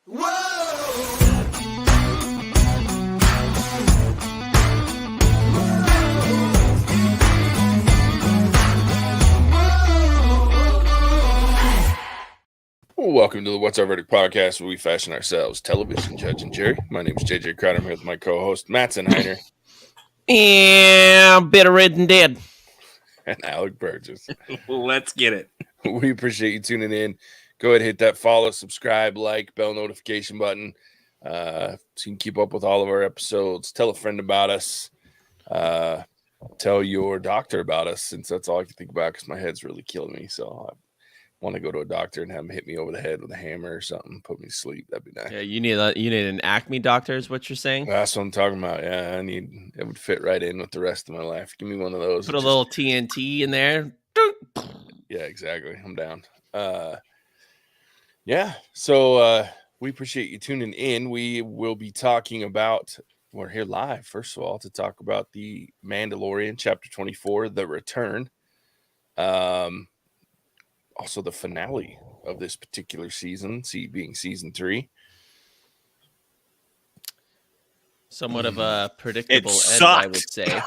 Welcome to the What's Our Verdict podcast, where we fashion ourselves television judge and jury. My name is JJ Crowder. I'm here with my co-host Mattson and Bitter Red and Dead. And Alec Burgess. Let's get it. We appreciate you tuning in. Go ahead and hit that follow, subscribe, like, bell notification button so you can keep up with all of our episodes. Tell a friend about us. Tell your doctor about us, since that's all I can think about because my head's really killing me. So I want to go to a doctor and have him hit me over the head with a hammer or something, put me to sleep. That'd be nice. Yeah, you need an Acme doctor, is what you're saying? That's what I'm talking about. Yeah, it would fit right in with the rest of my life. Give me one of those. Put a little TNT in there. Yeah, exactly. I'm down. Yeah. So we appreciate you tuning in. We will be talking about, we're here live, first of all, to talk about the Mandalorian Chapter 24, The Return. Also the finale of this particular season, being season 3. Somewhat of a predictable end, I would say.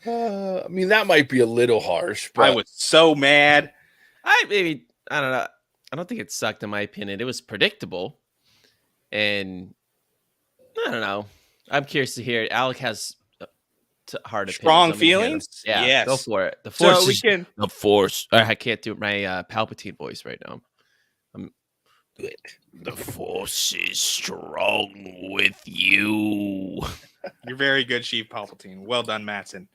I mean, that might be a little harsh, but I was so mad. I don't know. I don't think it sucked, in my opinion. It was predictable. And I don't know. I'm curious to hear it. Alec has hard strong feelings. Yeah, yes. Go for it. The force. So we can. The force. I can't do my Palpatine voice right now. The force is strong with you. You're very good, Chief Palpatine. Well done, Mattson.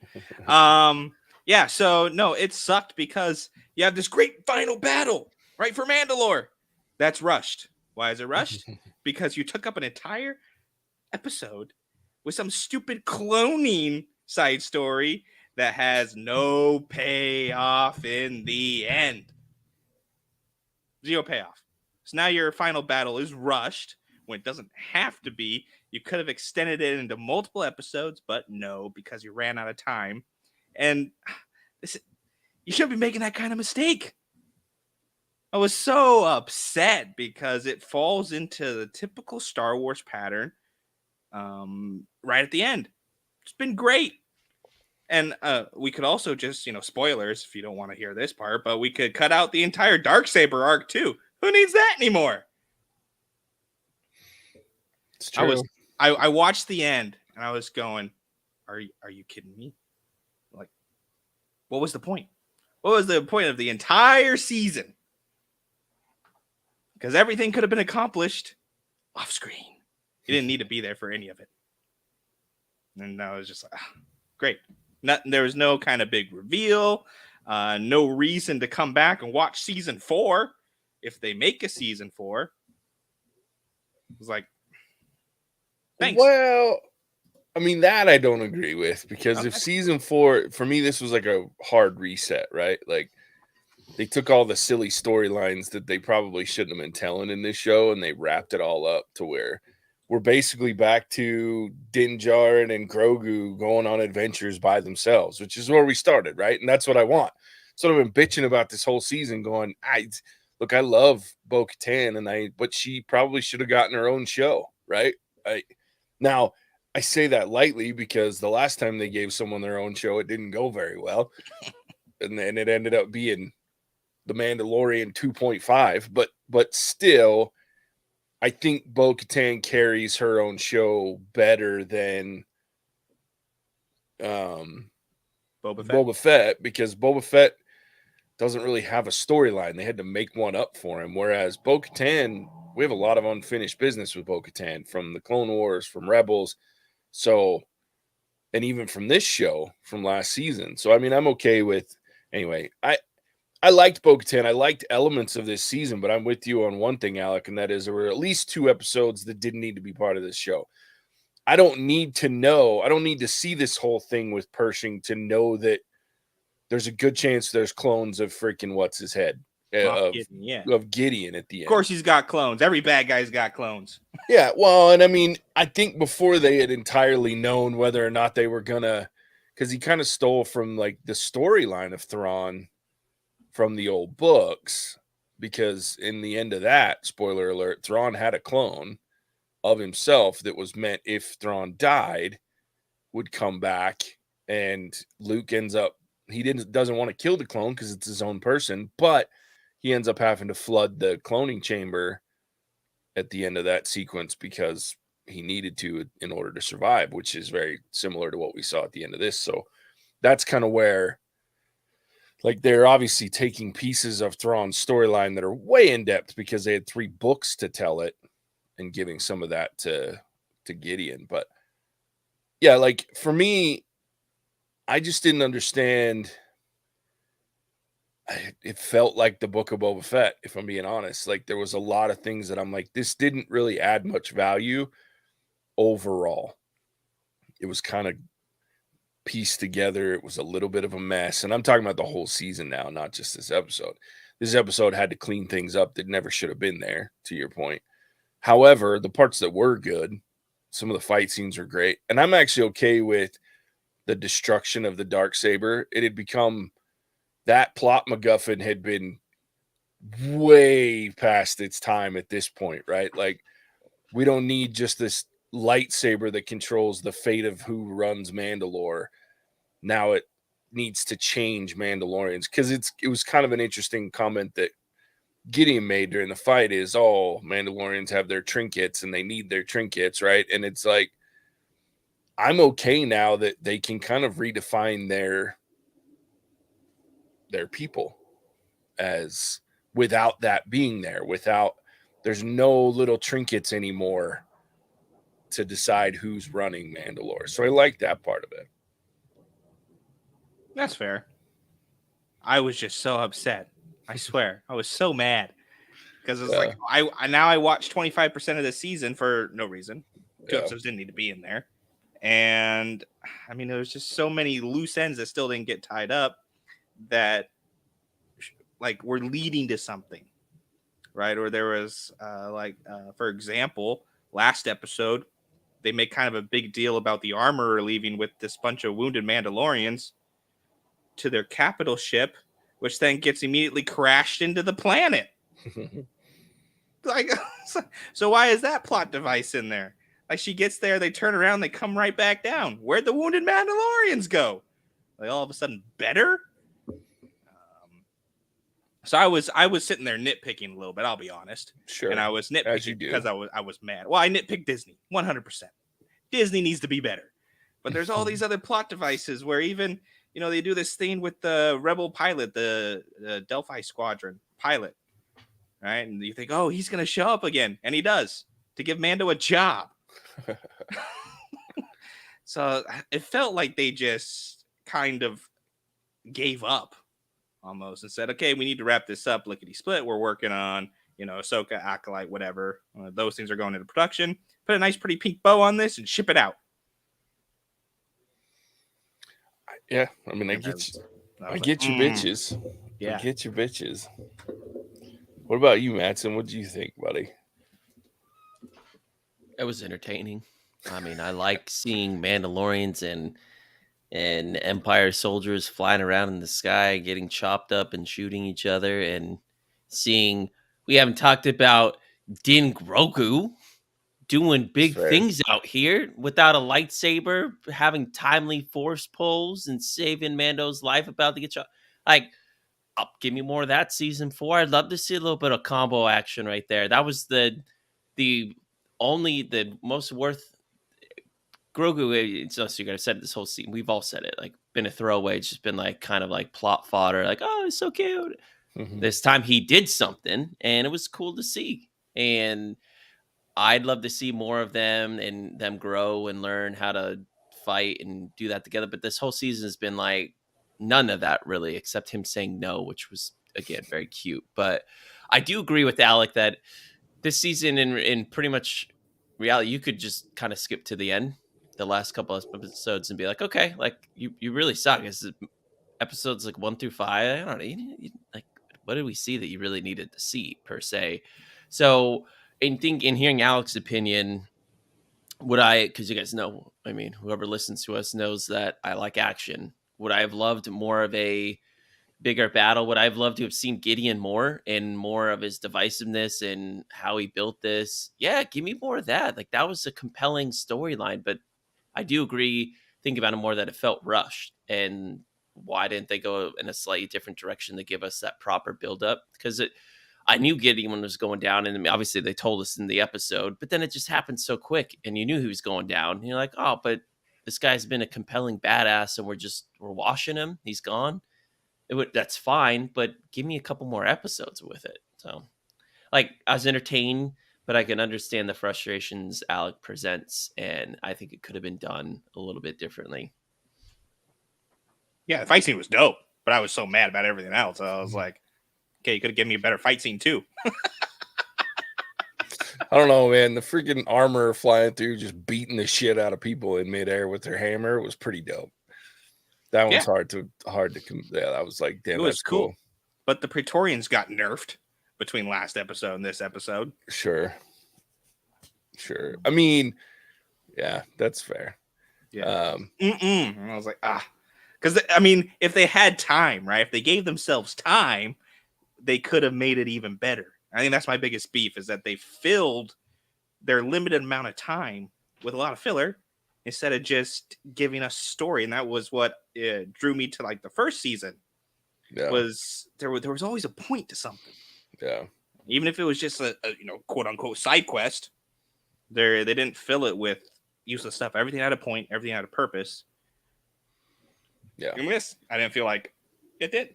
Yeah. So no, it sucked because you have this great final battle, right, for Mandalore. That's rushed. Why is it rushed? Because you took up an entire episode with some stupid cloning side story that has no payoff in the end. Zero payoff. So now your final battle is rushed when it doesn't have to be. You could have extended it into multiple episodes, but no, because you ran out of time. And you shouldn't be making that kind of mistake. I was so upset because it falls into the typical Star Wars pattern right at the end. It's been great. And we could also just, spoilers if you don't want to hear this part, but we could cut out the entire Darksaber arc too. Who needs that anymore? It's true. I watched the end and I was going, are you kidding me? Like, what was the point? What was the point of the entire season? Because everything could have been accomplished off screen. You didn't need to be there for any of it. And I was just like, great. There was no kind of big reveal. No reason to come back and watch season 4. If they make a season 4. It was like, thanks. Well, I mean, that I don't agree with, because if season 4, for me, this was like a hard reset, right? Like, they took all the silly storylines that they probably shouldn't have been telling in this show, and they wrapped it all up to where we're basically back to Din Djarin and Grogu going on adventures by themselves, which is where we started, right? And that's what I want. So I've been bitching about this whole season going, Look, I love Bo-Katan, but she probably should have gotten her own show, right? Now, I say that lightly because the last time they gave someone their own show, it didn't go very well. And then it ended up being The Mandalorian 2.5. But still, I think Bo-Katan carries her own show better than Boba Fett, because Boba Fett doesn't really have a storyline. They had to make one up for him. Whereas Bo-Katan, we have a lot of unfinished business with Bo-Katan from the Clone Wars, from Rebels. So, and even from this show from last season. So, I mean, I'm okay with, anyway, I liked Bo-Katan. I liked elements of this season, but I'm with you on one thing, Alec, and that is there were at least 2 episodes that didn't need to be part of this show. I don't need to see this whole thing with Pershing to know that there's a good chance there's clones of freaking what's his head of Gideon at the end. Of course, he's got clones. Every bad guy's got clones. Yeah, well, and I mean, I think before they had entirely known whether or not they were gonna, because he kind of stole from like the storyline of Thrawn from the old books, because in the end of that, spoiler alert, Thrawn had a clone of himself that was meant if Thrawn died, would come back, and Luke ends up doesn't want to kill the clone because it's his own person, but he ends up having to flood the cloning chamber at the end of that sequence because he needed to in order to survive, which is very similar to what we saw at the end of this. So that's kind of where, like, they're obviously taking pieces of Thrawn's storyline that are way in depth because they had 3 books to tell it and giving some of that to Gideon. But yeah, like for me, I just didn't understand. It felt like the Book of Boba Fett, if I'm being honest. Like there was a lot of things that I'm like, this didn't really add much value overall. It was kind of pieced together. It was a little bit of a mess. And I'm talking about the whole season now, not just this episode. This episode had to clean things up that never should have been there, to your point. However, the parts that were good, some of the fight scenes were great. And I'm actually okay with the destruction of the Darksaber. It had become, that plot MacGuffin had been way past its time at this point, right? Like, we don't need just this lightsaber that controls the fate of who runs Mandalore. Now it needs to change Mandalorians, because it was kind of an interesting comment that Gideon made during the fight is, oh, Mandalorians have their trinkets and they need their trinkets, right? And it's like, I'm okay now that they can kind of redefine their people as, without that being there, there's no little trinkets anymore to decide who's running Mandalore. So I like that part of it. That's fair. I was just so upset. I swear, I was so mad because it's like I watched 25% of the season for no reason. 2 episodes didn't need to be in there, and I mean there was just so many loose ends that still didn't get tied up that like were leading to something, right? Or there was for example, last episode they make kind of a big deal about the armorer leaving with this bunch of wounded Mandalorians to their capital ship, which then gets immediately crashed into the planet. Like, so why is that plot device in there? Like, she gets there, they turn around, they come right back down. Where'd the wounded Mandalorians go? Like, all of a sudden, better? So I was sitting there nitpicking a little bit, I'll be honest. Sure. And I was nitpicking because I was mad. Well, I nitpicked Disney 100%. Disney needs to be better. But there's all these other plot devices where even, you know, they do this thing with the rebel pilot, the Delphi Squadron pilot, right? And you think, oh, he's going to show up again. And he does, to give Mando a job. So it felt like they just kind of gave up almost and said, okay, we need to wrap this up. Lickety split. We're working on, you know, Ahsoka, Acolyte, whatever. Those things are going into production. Put a nice, pretty pink bow on this and ship it out. Yeah, I mean, I get your bitches. Yeah, I get your bitches. What about you, Mattson? What do you think, buddy? It was entertaining. I mean, I like seeing Mandalorians and Empire soldiers flying around in the sky, getting chopped up and shooting each other, and seeing. We haven't talked about Din Grogu doing big things out here without a lightsaber, having timely force pulls and saving Mando's life about to get shot. Like, give me more of that season 4. I'd love to see a little bit of combo action right there. That was the most worth. Grogu, it's us, you guys said it this whole scene. We've all said it, like, been a throwaway. It's just been like kind of like plot fodder, like, oh, it's so cute. Mm-hmm. This time he did something and it was cool to see. And I'd love to see more of them and them grow and learn how to fight and do that together. But this whole season has been like none of that really, except him saying no, which was, again, very cute. But I do agree with Alec that this season in pretty much reality, you could just kind of skip to the end, the last couple of episodes, and be like, okay, like you really suck. It's episodes like 1 through 5. I don't know. Like, what did we see that you really needed to see per se? So in hearing Alec's opinion, because you guys know, I mean, whoever listens to us knows that I like action. Would I have loved more of a bigger battle. Would I've loved to have seen Gideon more and more of his divisiveness and how he built this? Yeah, give me more of that. Like that was a compelling storyline, but I do agree, think about it more, that it felt rushed. And why didn't they go in a slightly different direction to give us that proper buildup? Because I knew Gideon was going down, and obviously they told us in the episode, but then it just happened so quick, and you knew he was going down. And you're like, oh, but this guy's been a compelling badass, and we're washing him. He's gone. That's fine, but give me a couple more episodes with it. So, like, I was entertained, but I can understand the frustrations Alec presents, and I think it could have been done a little bit differently. Yeah, the fight scene was dope, but I was so mad about everything else. I was like, okay, you could have given me a better fight scene too. I don't know, man. The freaking armor flying through, just beating the shit out of people in midair with their hammer was pretty dope. That one's hard to. Yeah, that was like, damn, it was that's cool. But the Praetorians got nerfed between last episode and this episode. Sure. I mean, yeah, that's fair. Yeah. And I was like, because I mean, if they had time, right? If they gave themselves time, they could have made it even better. I think that's my biggest beef, is that they filled their limited amount of time with a lot of filler instead of just giving us story. And that was what drew me to like the first season. Yeah. Was there was always a point to something. Yeah. Even if it was just a quote unquote side quest, they didn't fill it with useless stuff. Everything had a point, everything had a purpose. Yeah. I didn't feel like it did.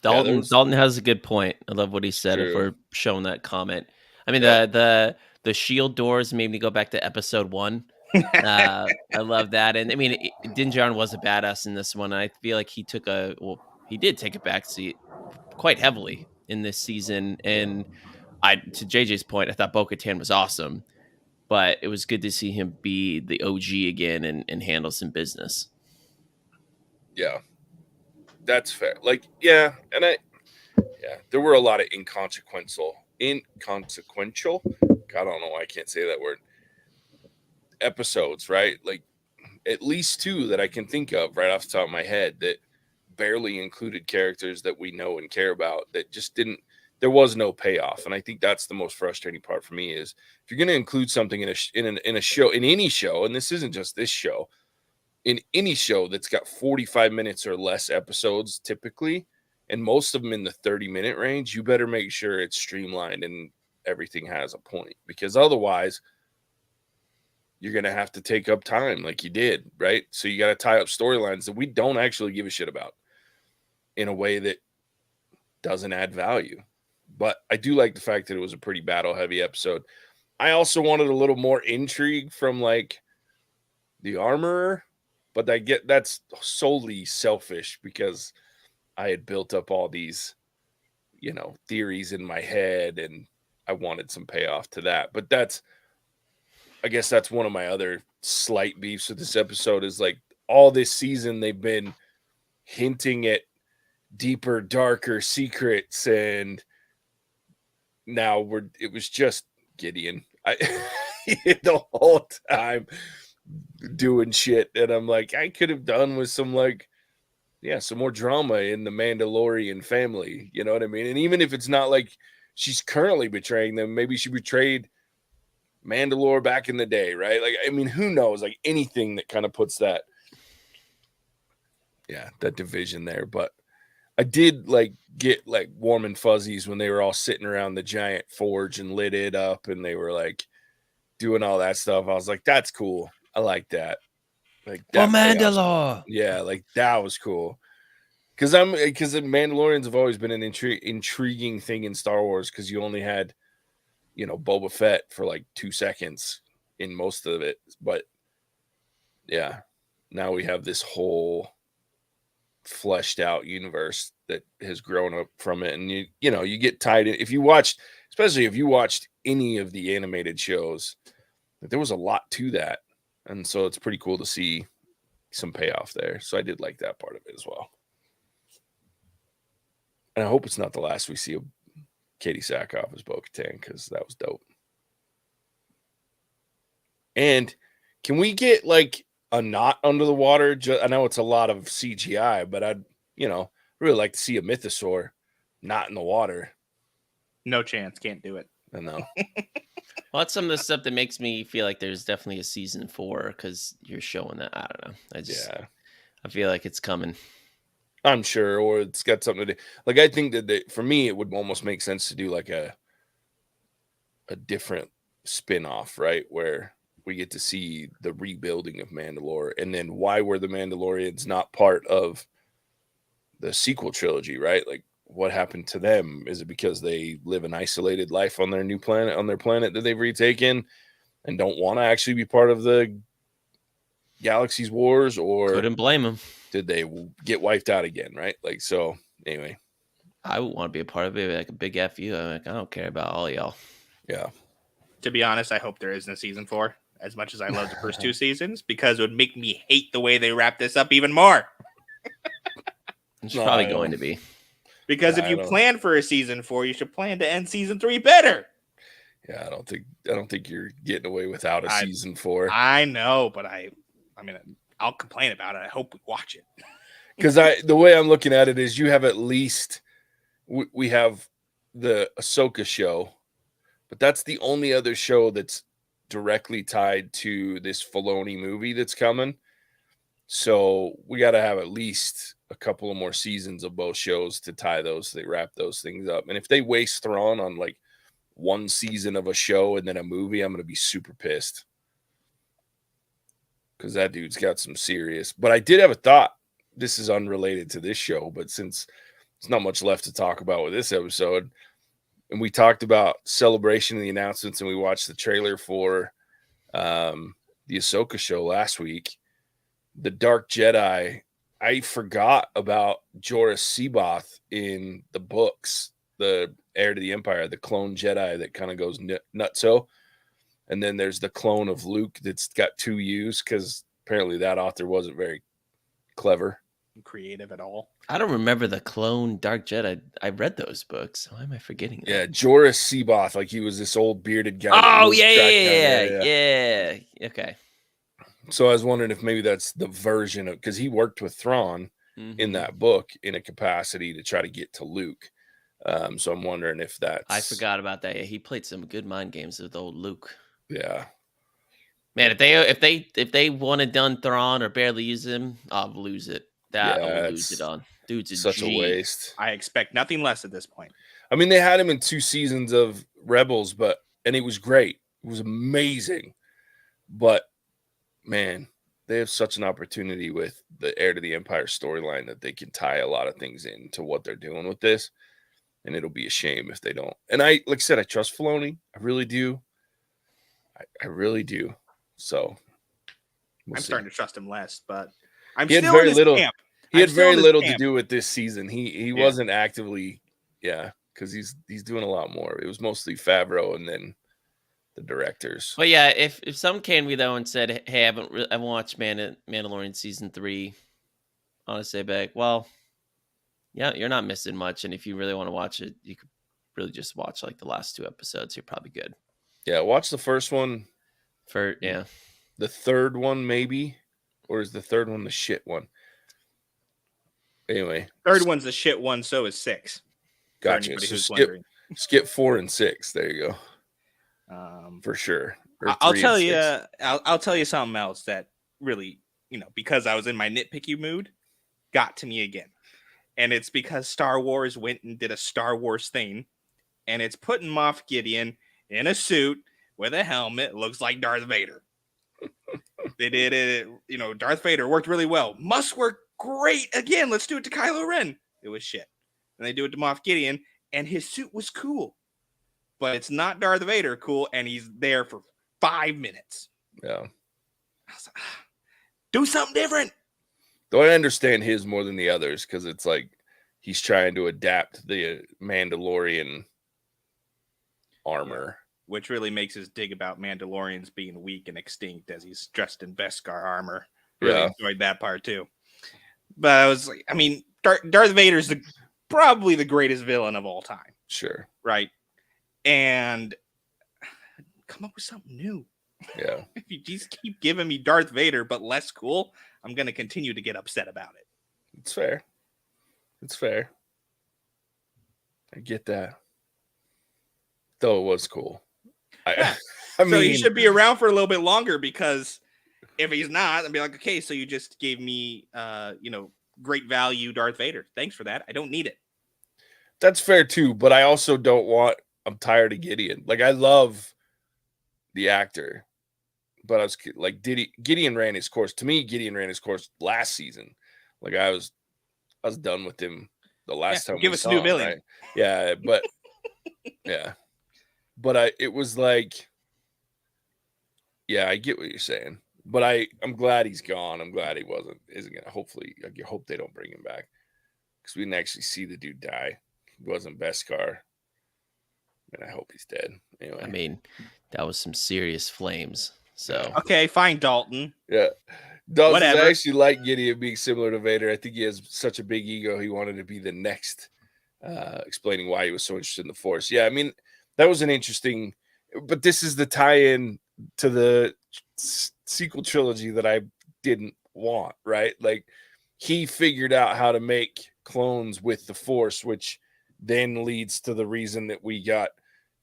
Dalton has a good point. I love what he said. True. If we're showing that comment, I mean, the shield doors made me go back to episode 1. I love that. And I mean, Din Djarin was a badass in this one. I feel like he did take a backseat quite heavily in this season. And to JJ's point, I thought Bo-Katan was awesome, but it was good to see him be the OG again and handle some business. Yeah, that's fair. Like, yeah, there were a lot of inconsequential. God, I don't know why I can't say that word. Episodes, right? Like, at least 2 that I can think of right off the top of my head that barely included characters that we know and care about, that just didn't. There was no payoff, and I think that's the most frustrating part for me. Is if you're going to include something in a show, in any show, and this isn't just this show, in any show that's got 45 minutes or less episodes typically, and most of them in the 30-minute range, you better make sure it's streamlined and everything has a point, because otherwise you're going to have to take up time like you did, right? So you got to tie up storylines that we don't actually give a shit about in a way that doesn't add value. But I do like the fact that it was a pretty battle-heavy episode. I also wanted a little more intrigue from like the armorer, but that's solely selfish because I had built up all these, theories in my head, and I wanted some payoff to that. But I guess that's one of my other slight beefs with this episode, is like all this season they've been hinting at deeper, darker secrets, and now it was just Gideon the whole time doing shit, and I'm like, I could have done with some some more drama in the Mandalorian family, you know what I mean? And even if it's not like she's currently betraying them, maybe she betrayed Mandalore back in the day, right? Like, I mean, who knows? Like, anything that kind of puts that division there. But I did get warm and fuzzies when they were all sitting around the giant forge and lit it up, and they were like doing all that stuff. I was like, that's cool. I like that. Like, that Mandalore. Yeah, like that was cool. Because the Mandalorians have always been an intriguing thing in Star Wars, because you only had, Boba Fett for like 2 seconds in most of it. But yeah, now we have this whole fleshed out universe that has grown up from it. And you get tied in. Especially if you watched any of the animated shows, there was a lot to that. And so it's pretty cool to see some payoff there. So I did like that part of it as well. And I hope it's not the last we see of Katie Sackhoff as Bo-Katan, because that was dope. And can we get like a knot under the water? I know it's a lot of CGI, but Really like to see a mythosaur not in the water. No chance. Can't do it. I know. Well, that's some of the stuff that makes me feel like there's definitely a season 4 because you're showing that. I don't know. I feel like it's coming. I'm sure, or it's got something to do. Like, I think that for me, it would almost make sense to do like a different spin-off, right? Where we get to see the rebuilding of Mandalore, and then why were the Mandalorians not part of the sequel trilogy, right? Like, what happened to them? Is it because they live an isolated life on their new planet, on their planet that they've retaken, and don't want to actually be part of the galaxy's wars, or Couldn't blame them. did they get wiped out again, right? Like, so anyway. I would want to be a part of it, like a big F you. I'm like, I don't care about all y'all. Yeah. To be honest, I hope there isn't a season 4, as much as I love the first 2 seasons, because it would make me hate the way they wrap this up even more. It's probably going to be. Because if you plan for a season 4, you should plan to end season 3 better. Yeah, I don't think you're getting away without a season 4. I know, but I mean, I'll complain about it. I hope we watch it. Because the way I'm looking at it is, you have at least we have the Ahsoka show, but that's the only other show that's directly tied to this Filoni movie that's coming. So we got to have at least a couple of more seasons of both shows to tie those. They wrap those things up. And if they waste Thrawn on like one season of a show and then a movie, I'm going to be super pissed. Because that dude's got some serious. But I did have a thought. This is unrelated to this show, but since there's not much left to talk about with this episode, and we talked about Celebration and the announcements, and we watched the trailer for the Ahsoka show last week, The Dark Jedi. I forgot about Jorah Seaboth in the books, the Heir to the Empire, the clone Jedi that kind of goes nutso. And then there's the clone of Luke that's got 2 U's, because apparently that author wasn't very clever. Creative at all. I don't remember the clone Dark Jedi. I read those books. Why am I forgetting that? Yeah, Jorah Seaboth, like he was this old bearded guy. Oh, yeah. Okay. So I was wondering if maybe that's the version of, because he worked with Thrawn in that book in a capacity to try to get to Luke. So I'm wondering if that's. I forgot about that. Yeah, he played some good mind games with old Luke. Yeah. Man, if they wanted done Thrawn or barely use him, I'll lose it. I will lose it on. Dude's such a waste. I expect nothing less at this point. I mean, they had him in 2 seasons of Rebels, and it was great. It was amazing. But man, they have such an opportunity with the Heir to the Empire storyline that they can tie a lot of things into what they're doing with this. And it'll be a shame if they don't. And like I said, I trust Filoni. I really do. I really do. So I'm starting to trust him less, but I'm still in his camp. He had very little to do with this season. He wasn't actively, because he's doing a lot more. It was mostly Favreau and then the directors. But yeah, if some came to me though and said, "Hey, I haven't watched Mandalorian season 3," honestly, I'd be like, "Well, yeah, you're not missing much. And if you really want to watch it, you could really just watch like the last 2 episodes. You're probably good." Yeah, watch the first one. The third one maybe, or is the third one the shit one? Anyway, third one's the shit one. So is 6. Gotcha. So skip 4 and 6. There you go. For sure. I'll tell you. I'll tell you something else that really, because I was in my nitpicky mood, got to me again, and it's because Star Wars went and did a Star Wars thing, and it's putting Moff Gideon in a suit with a helmet. Looks like Darth Vader. They did it. Darth Vader worked really well. Must work great again. Let's do it to Kylo Ren. It was shit. And they do it to Moff Gideon, and his suit was cool, but it's not Darth Vader cool, and he's there for 5 minutes. Yeah. I was like, do something different. Though I understand his more than the others, because it's like he's trying to adapt the Mandalorian armor. Which really makes his dig about Mandalorians being weak and extinct as he's dressed in Beskar armor. Really enjoyed that part too. But I was like, Darth Vader's probably the greatest villain of all time. Sure. Right. And come up with something new. Yeah. If you just keep giving me Darth Vader, but less cool, I'm going to continue to get upset about it. It's fair. It's fair. I get that. Though it was cool. Yeah. I So mean, he should be around for a little bit longer, because if he's not, I'd be like, okay, so you just gave me, great value Darth Vader. Thanks for that. I don't need it. that's fair too, but I also don't want. I'm tired of Gideon. Like, I love the actor, but I was like, Gideon ran his course. To me, Gideon ran his course last season. Like, I was done with him the last time give we us a saw new him, villain. right? Yeah, but yeah, but it was like, yeah, I get what you're saying, but I'm glad he's gone. I'm glad he isn't gonna. Hopefully, I hope they don't bring him back, because we didn't actually see the dude die. He wasn't Beskar, and I hope he's dead. Anyway, I mean, that was some serious flames. So Okay, fine, Dalton. yeah. Dawson's Whatever. actually like Gideon being similar to Vader. I think he has such a big ego. He wanted to be the next, explaining why he was so interested in the Force. Yeah, I mean, that was an interesting, but this is the tie-in to the sequel trilogy that I didn't want, right? Like, he figured out how to make clones with the Force, which then leads to the reason that we got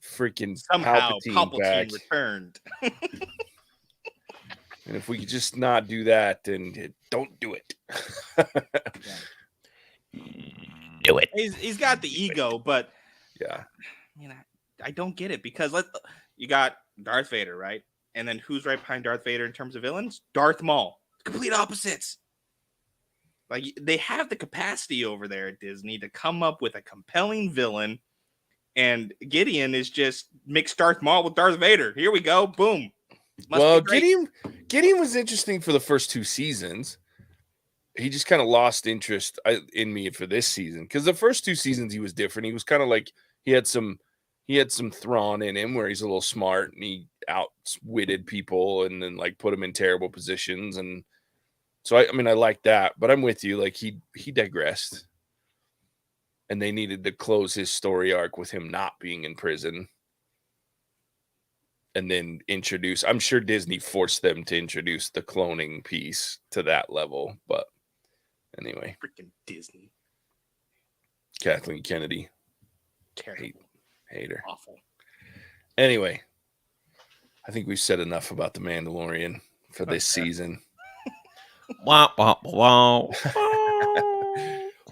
freaking Somehow Palpatine back. returned. And if we could just not do that, then don't do it. do it. He's got the ego, but Yeah. I don't get it, because you got Darth Vader, right? And then who's right behind Darth Vader in terms of villains? Darth Maul. Complete opposites. Like, they have the capacity over there at Disney to come up with a compelling villain, and Gideon is just mixed Darth Maul with Darth Vader. Here we go. Boom. Gideon was interesting for the first 2 seasons. He just kind of lost interest in me for this season, because the first 2 seasons he was different. He was kind of like, he had some Thrawn in him, where he's a little smart and he outwitted people and then like put them in terrible positions. And so I mean, I like that, but I'm with you. Like, he digressed, and they needed to close his story arc with him not being in prison. And then introduce, I'm sure Disney forced them to introduce the cloning piece to that level. But anyway. Freaking Disney. Kathleen Kennedy. Terrible. Hater. Awful. Anyway, I think we've said enough about The Mandalorian for this season. Wah, wah, wah, wah.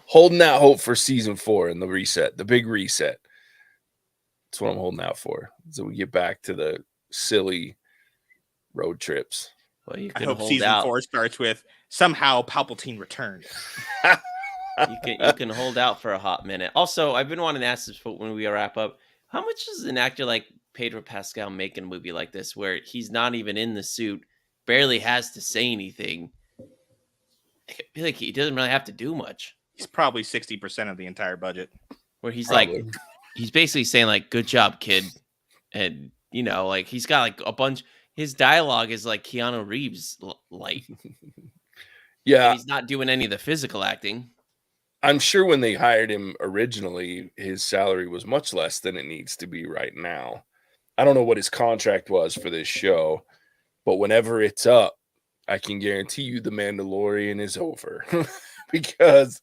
Holding out hope for season 4 and the big reset. That's what I'm holding out for. So we get back to the silly road trips. Well, you I can hope hold season out. 4 starts with somehow Palpatine returned. You can hold out for a hot minute. Also, I've been wanting to ask this when we wrap up. How much does an actor like Pedro Pascal make in a movie like this, where he's not even in the suit, barely has to say anything? I feel like he doesn't really have to do much. He's probably 60% of the entire budget. Where he's Probably. like, he's basically saying like, "Good job, kid," and like he's got like a bunch. His dialogue is like Keanu Reeves light. Yeah, and he's not doing any of the physical acting. I'm sure when they hired him originally, his salary was much less than it needs to be right now. I don't know what his contract was for this show, but whenever it's up, I can guarantee you The Mandalorian is over. Because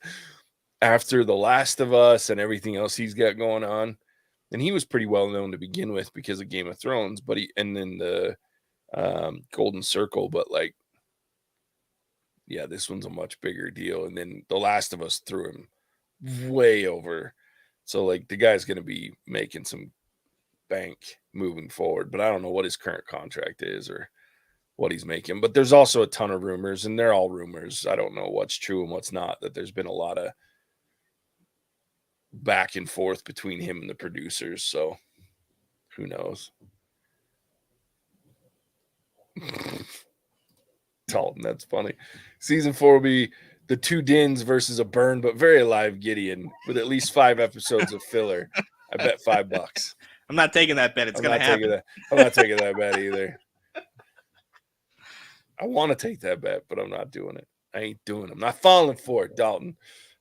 after The Last of Us and everything else he's got going on, and he was pretty well known to begin with because of Game of Thrones, but and then the Golden Circle, but like, yeah, this one's a much bigger deal. And then The Last of Us threw him way over. So like, the guy's going to be making some bank moving forward, but I don't know what his current contract is or what he's making. But there's also a ton of rumors, and they're all rumors. I don't know what's true and what's not, that there's been a lot of back and forth between him and the producers. So who knows? Dalton, that's funny. Season 4 will be the 2 Dins versus a burned but very alive Gideon with at least 5 episodes of filler. I bet $5. I'm not taking that bet. It's going to happen. I'm not taking that bet either. I want to take that bet, but I'm not doing it. I ain't doing it. I'm not falling for it, Dalton.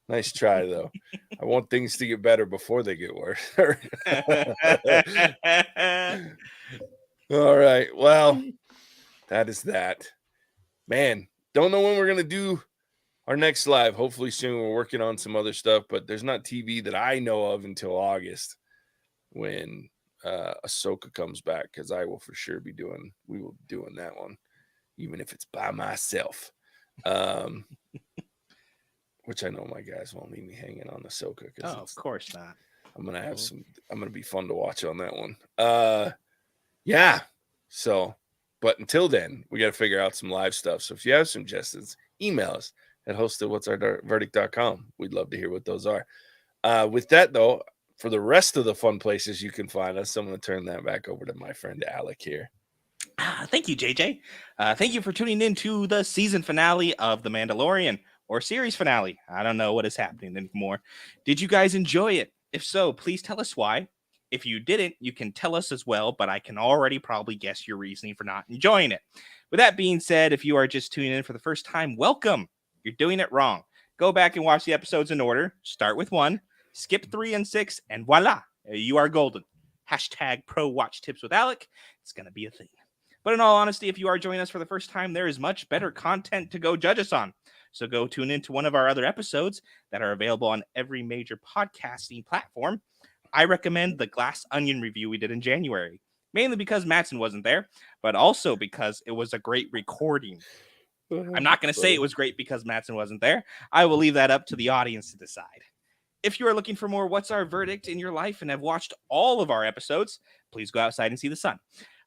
Nice try, though. I want things to get better before they get worse. All right. Well, that is that. Man, don't know when we're going to do our next live, hopefully soon. We're working on some other stuff, but there's not TV that I know of until August when Ahsoka comes back, because I will for sure be doing that one, even if it's by myself. Which I know my guys won't leave me hanging on Ahsoka. Oh, of course not. I'm gonna be fun to watch on that one. Yeah. So, but until then, we got to figure out some live stuff. So if you have suggestions, email us at host@what'sOurVerdict.com. We'd love to hear what those are. With that though, for the rest of the fun places you can find us, I'm going to turn that back over to my friend Alec here. Thank you, JJ. Thank you for tuning in to the season finale of The Mandalorian, or series finale. I don't know what is happening anymore. Did you guys enjoy it? If so, please tell us why. If you didn't, you can tell us as well, but I can already probably guess your reasoning for not enjoying it. With that being said, if you are just tuning in for the first time, welcome. You're doing it wrong. Go back and watch the episodes in order. Start with 1, skip 3 and 6, and voila, you are golden. Hashtag pro watch tips with Alec. It's going to be a thing. But in all honesty, if you are joining us for the first time, there is much better content to go judge us on. So go tune into one of our other episodes that are available on every major podcasting platform. I recommend the Glass Onion review we did in January, mainly because Mattson wasn't there, but also because it was a great recording. I'm not going to say it was great because Mattson wasn't there. I will leave that up to the audience to decide. If you are looking for more What's Our Verdict in your life and have watched all of our episodes, please go outside and see the sun.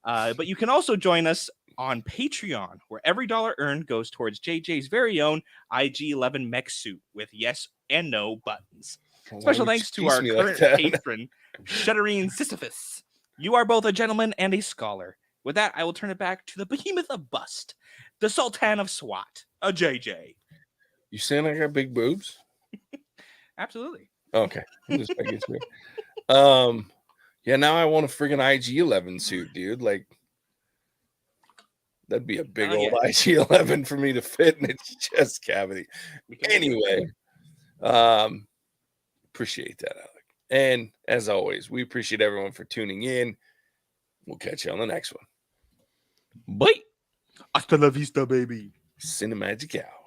But you can also join us on Patreon, where every dollar earned goes towards JJ's very own IG-11 mech suit with yes and no buttons. Special thanks to our current patron, Shuddering Sisyphus. You are both a gentleman and a scholar. With that, I will turn it back to the behemoth of bust, the Sultan of SWAT, a JJ. You saying I got big boobs? Absolutely. Okay. Yeah, now I want a friggin' IG-11 suit, dude. Like, that'd be a big old IG-11 for me to fit in its chest cavity. Anyway, appreciate that, Alec. And as always, we appreciate everyone for tuning in. We'll catch you on the next one. Bye. Hasta la vista, baby. Cinemagic out.